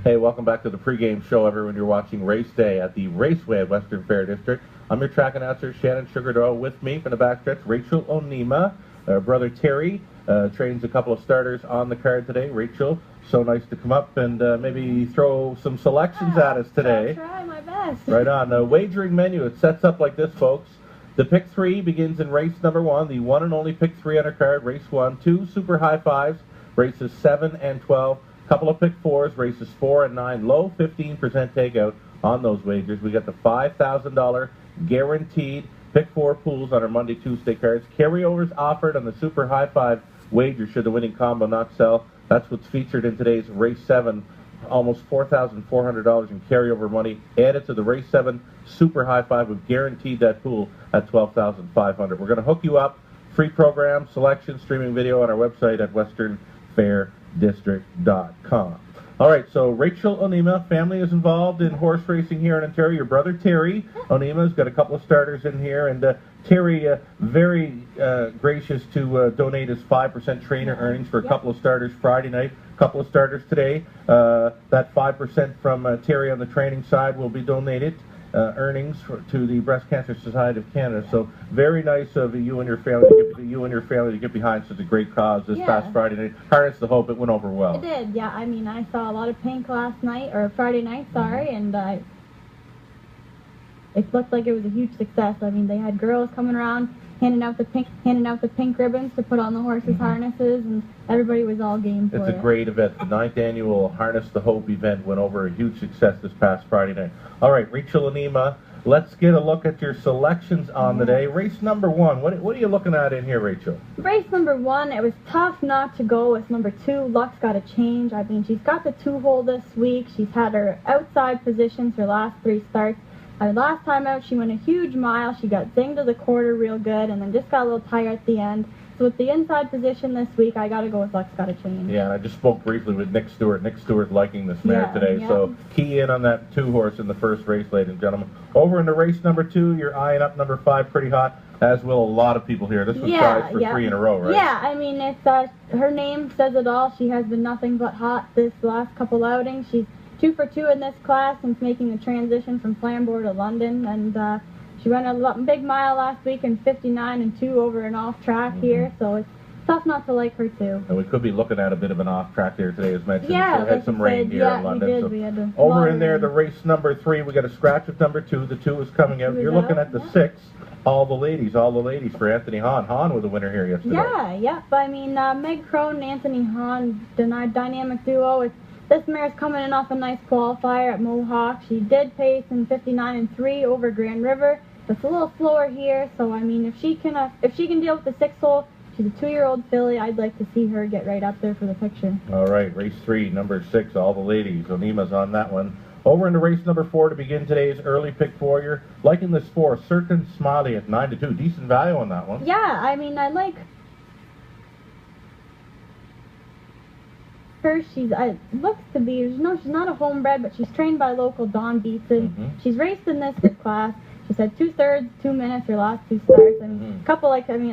Hey, welcome back to the pregame show, everyone. You're watching Race Day at the Raceway at Western Fair District. I'm your track announcer, Shannon Sugardoe. With me from the backstretch, Rachel Onima. Her brother Terry trains a couple of starters on the card today. Rachel, so nice to come up and maybe throw some selections at us today. I'll try my best. Right on. The wagering menu, it sets up like this, folks. The pick three begins in race number 1, the one and only pick three on our card, race 1. 2 super high fives, races 7 and 12. Couple of pick fours, races 4 and 9. Low 15% takeout on those wagers. We got the $5,000 guaranteed pick four pools on our Monday, Tuesday cards. Carryovers offered on the super high five wager should the winning combo not sell. That's what's featured in today's race 7. Almost $4,400 in carryover money added to the race 7 super high five. We've guaranteed that pool at $12,500. We're going to hook you up. Free program, selection, streaming video on our website at westernfairdistrict.com. All right, so Rachel Onima, family is involved in horse racing here in Ontario. Your brother Terry Onima has got a couple of starters in here, and Terry very gracious to donate his 5% trainer earnings for a couple of starters Friday night, a couple of starters today. That 5% from Terry on the training side will be donated. Earnings to the Breast Cancer Society of Canada. So very nice of you and your family to get behind such a great cause this past Friday night. Harness the hope, it went over well. It did, yeah. I mean, I saw a lot of pink last night, or Friday night, sorry, and it looked like it was a huge success. I mean, they had girls coming around handing out the pink ribbons to put on the horses' harnesses, and everybody was all game for it. It's a great event. The 9th annual Harness the Hope event went over a huge success this past Friday night. All right, Rachel Onima, let's get a look at your selections on the day. Race number 1, what are you looking at in here, Rachel? Race number 1, it was tough not to go with number 2. Luck's got to change. I mean, she's got the 2-hole this week. She's had her outside positions her last 3 starts. Last time out, she went a huge mile. She got zinged to the quarter real good, and then just got a little tired at the end. So with the inside position this week, I got to go with Luck's Got to Change. Yeah, and I just spoke briefly with Nick Stewart. Nick Stewart liking this mare today. Yeah. So key in on that 2-horse in the first race, ladies and gentlemen. Over into race number 2, you're eyeing up number 5 pretty hot, as will a lot of people here. This was ties for 3 in a row, right? Yeah, I mean, it's her name says it all. She has been nothing but hot this last couple outings. She's 2 for 2 in this class since making the transition from Flamborough to London, and she ran a big mile last week in 59 and 2 over an off track here, so it's tough not to like her too. And we could be looking at a bit of an off track there today, as mentioned. Yeah, so we had some rain here in London. We did. We had over in there, the race number 3, we got a scratch with number 2. The 2 is coming out. You're looking at the 6. All the ladies for Anthony Hahn. Hahn was the winner here yesterday. Yeah. I mean, Meg Crone and Anthony Hahn, dynamic duo. This mare's coming in off a nice qualifier at Mohawk. She did pace in 59 and 3 over Grand River. It's a little slower here, so I mean, if she can deal with the 6-hole, she's a 2-year-old filly. I'd like to see her get right up there for the picture. All right, race 3, number 6, all the ladies. Onima's on that one. Over into race number 4 to begin today's early pick 4. You're liking this 4, Certain Smiley at 9 to 2. Decent value on that one. Yeah, I mean, I like her. She's looks to be, she's not a homebred, but she's trained by local Don Beatson. She's raced in this class. She's had 2 thirds, 2 minutes, her last 2 starts. I mean,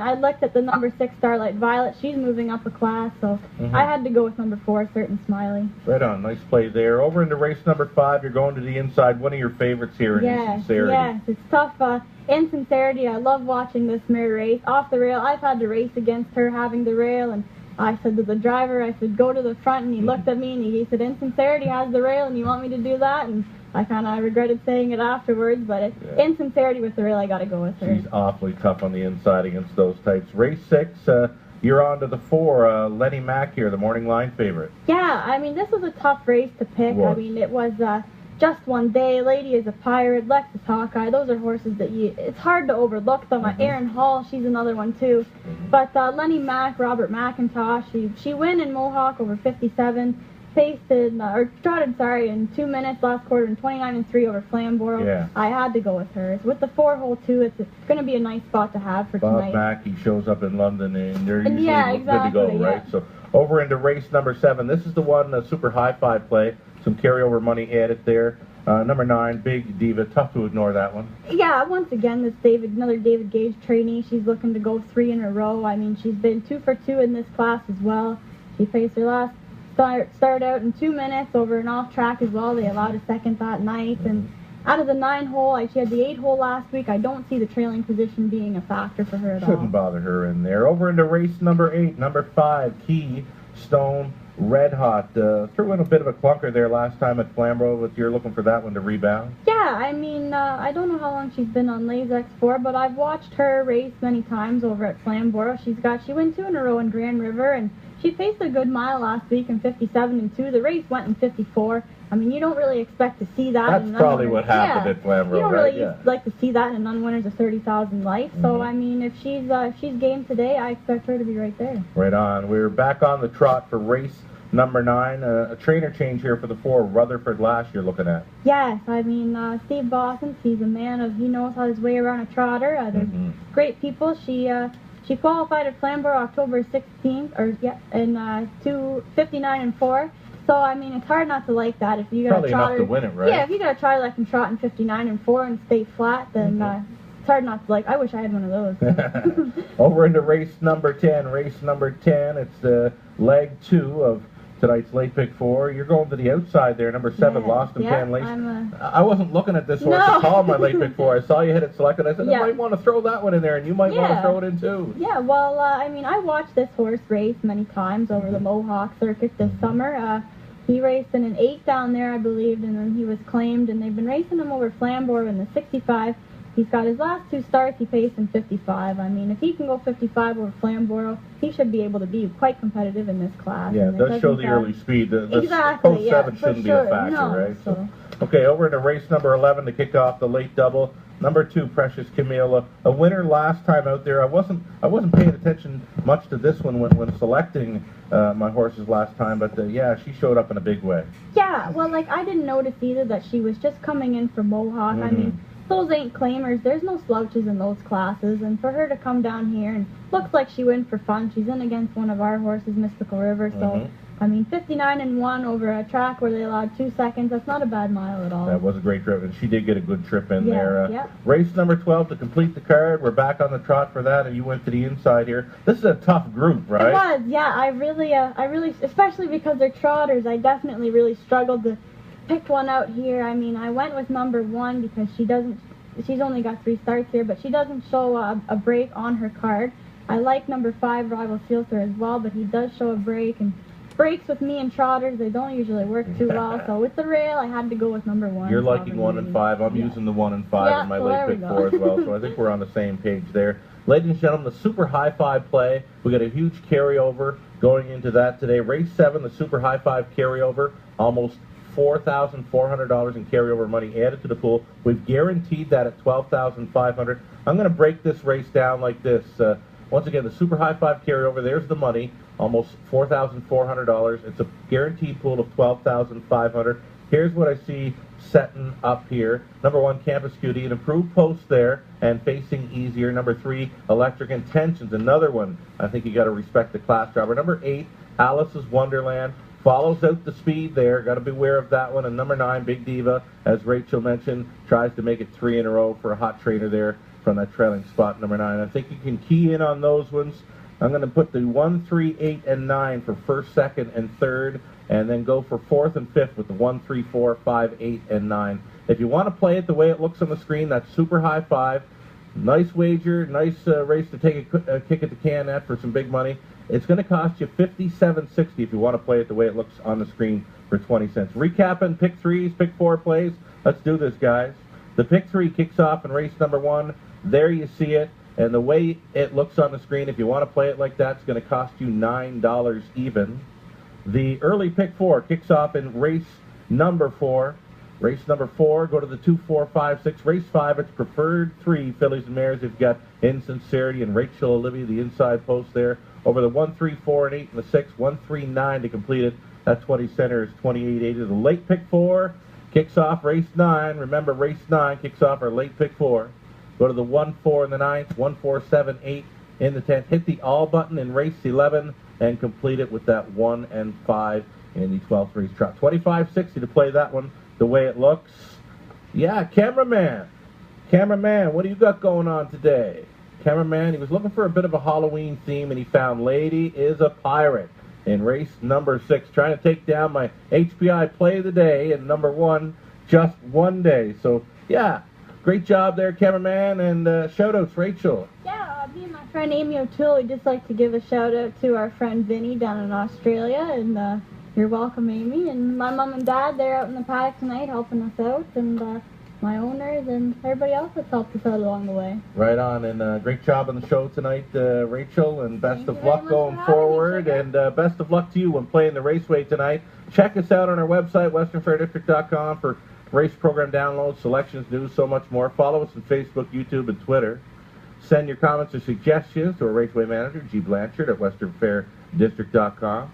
I looked at the number 6 Starlight Violet. She's moving up a class, so I had to go with number 4, Certain Smiley. Right on, nice play there. Over into race number 5, you're going to the inside. One of your favorites here in Insincerity. Yes, it's tough. Insincerity, I love watching this mare race. Off the rail, I've had to race against her having the rail, and I said to the driver, I said, go to the front, and he looked at me and he said, Insincerity has the rail, and you want me to do that? And I kind of regretted saying it afterwards, but Insincerity with the rail, I got to go with her. She's awfully tough on the inside against those types. Race 6, you're on to the 4, Lenny Mack here, the morning line favorite. Yeah, I mean, this was a tough race to pick. I mean, it was just one day. Lady is a Pirate, Lexus Hawkeye. Those are horses that it's hard to overlook them. Erin Hall, she's another one too. But Lenny Mack, Robert McIntosh, she win in Mohawk over 57. Trotted in 2 minutes last quarter in 29 and 3 over Flamborough. Yeah. I had to go with hers. With the 4-hole too, it's going to be a nice spot to have for tonight. Bob Mackey shows up in London and they're usually good to go, right? So over into race number 7. This is the one, the super high 5 play. Some carryover money added there. Number 9, Big Diva. Tough to ignore that one. Yeah, once again, another David Gage trainee. She's looking to go 3 in a row. I mean, she's been 2 for 2 in this class as well. She faced her last Started out in 2 minutes over an off track as well. They allowed a second that night. And out of the 9 hole, she had the 8 hole last week. I don't see the trailing position being a factor for her at all. Shouldn't bother her in there. Over into race number 8, number 5, Keystone Red Hot. Threw in a bit of a clunker there last time at Flamborough, but you're looking for that one to rebound? Yeah, I mean, I don't know how long she's been on Lasix for, but I've watched her race many times over at Flamborough. She won 2 in a row in Grand River, and she faced a good mile last week in 57 and 2. The race went in 54. I mean, you don't really expect to see that. That's probably what happened at Flamborough, you don't right? really like to see that in non-winners of 30,000 life. So, I mean, if she's game today, I expect her to be right there. Right on. We're back on the trot for race number 9. A trainer change here for the 4, Rutherford Lash you're looking at. Yes, I mean, Steve Boston, he's a man he knows how his way around a trotter. They're great people. She qualified at Flamborough October 16th, in 2:59 and 4. So, I mean, it's hard not to like that. If you got probably a trotter, enough to win it, right? Yeah, if you got a trotter that can trot in 59 and 4 and stay flat, then it's hard not to like. I wish I had one of those. Over into race number 10. Race number 10, it's leg 2 of tonight's late pick 4. You're going to the outside there, number 7, Lost and Pan Lace. I wasn't looking at this horse to call my late pick 4. I saw you hit it selected. I said, I might want to throw that one in there, and you might want to throw it in too. Yeah, well, I mean, I watched this horse race many times over the Mohawk circuit this summer. He raced in an 8 down there, I believe, and then he was claimed, and they've been racing him over Flamborough in the 65. He's got his last 2 starts, he paced in 55. I mean, if he can go 55 over Flamborough, he should be able to be quite competitive in this class. Yeah, it does show the early speed. The post 7 shouldn't be a factor, right? So. Okay, over into race number 11 to kick off the late double. Number 2, Precious Camille, a winner last time out there. I wasn't paying attention much to this one when selecting my horses last time, but yeah, she showed up in a big way. Yeah, well, like, I didn't notice either that she was just coming in for Mohawk. I mean, those ain't claimers. There's no slouches in those classes, and for her to come down here and looks like she went for fun. She's in against one of our horses, Mystical River, so I mean, 59 and 1 over a track where they allowed 2 seconds. That's not a bad mile at all. That was a great trip, and she did get a good trip in there. Yeah. Race number 12 to complete the card. We're back on the trot for that, and you went to the inside here. This is a tough group, right? It was, yeah. I really, especially because they're trotters, I definitely really struggled to pick one out here. I mean, I went with number 1 because she's only got 3 starts here, but she doesn't show a break on her card. I like number 5, Rival Sealther, as well, but he does show a break, and breaks with me and trotters, they don't usually work too well. So with the rail, I had to go with number 1. You're liking 1 and 5. I'm using the 1 and 5 in my late pick 4 as well. So I think we're on the same page there. Ladies and gentlemen, the Super High 5 play. We got a huge carryover going into that today. Race 7, the Super High 5 carryover. Almost $4,400 in carryover money added to the pool. We've guaranteed that at $12,500. I'm going to break this race down like this. Once again, the Super High 5 carryover, there's the money, almost $4,400. It's a guaranteed pool of $12,500. Here's what I see setting up here. Number 1, Campus Cutie, an improved post there and facing easier. Number 3, Electric Intentions, another one. I think you got to respect the class driver. Number 8, Alice's Wonderland. Follows out the speed there. Got to beware of that one. And number 9, Big Diva, as Rachel mentioned, tries to make it 3 in a row for a hot trainer there from that trailing spot, number 9. I think you can key in on those ones. I'm going to put the 1, 3, 8, and 9 for first, second, and third, and then go for fourth and fifth with the 1, 3, 4, 5, 8, and 9. If you want to play it the way it looks on the screen, that's Super High 5. Nice wager, nice race to take a kick at the can at for some big money. It's going to cost you $57.60 if you want to play it the way it looks on the screen for 20 cents. Recapping pick 3s, pick 4 plays. Let's do this, guys. The pick 3 kicks off in race number 1. There you see it. And the way it looks on the screen, if you want to play it like that, it's going to cost you $9 even. The early pick 4 kicks off in race number 4. Race number 4, go to the 2, 4, 5, 6. Race 5, it's preferred 3 fillies and mares. You've got Insincerity and Rachel Olivia, the inside post there. Over the 1, 3, 4, and 8 and the 6. 1, 3, 9 to complete it. That 20 center is 28.80. The late pick 4 kicks off race 9. Remember, race 9 kicks off our late pick 4. Go to the 1, 4 in the 9th, 1, 4, 7, 8 in the 10th. Hit the all button in race 11 and complete it with that 1 and 5 in the 12th race trot. $25.60 to play that one the way it looks. Yeah, cameraman, what do you got going on today? Cameraman, he was looking for a bit of a Halloween theme, and he found Lady is a Pirate. in race number 6, trying to take down my HPI play of the day and number 1 just one day. So, yeah, great job there, cameraman, and shout-outs, Rachel. Yeah, me and my friend Amy O'Toole, we'd just like to give a shout-out to our friend Vinny down in Australia, and you're welcome, Amy. And my mom and dad, they're out in the paddock tonight helping us out, and my owners and everybody else that's helped us out along the way. Right on, and great job on the show tonight, Rachel, and best of luck going forward, and best of luck to you when playing the raceway tonight. Check us out on our website, westernfairdistrict.com, for race program downloads, selections, news, so much more. Follow us on Facebook, YouTube, and Twitter. Send your comments or suggestions to our raceway manager, G. Blanchard, at westernfairdistrict.com.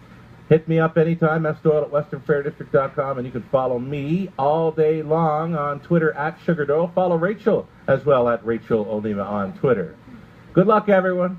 Hit me up anytime, sdoyle at westernfairdistrict.com, and you can follow me all day long on Twitter at Sugar Doyle. Follow Rachel as well at Rachel Olima on Twitter. Good luck, everyone.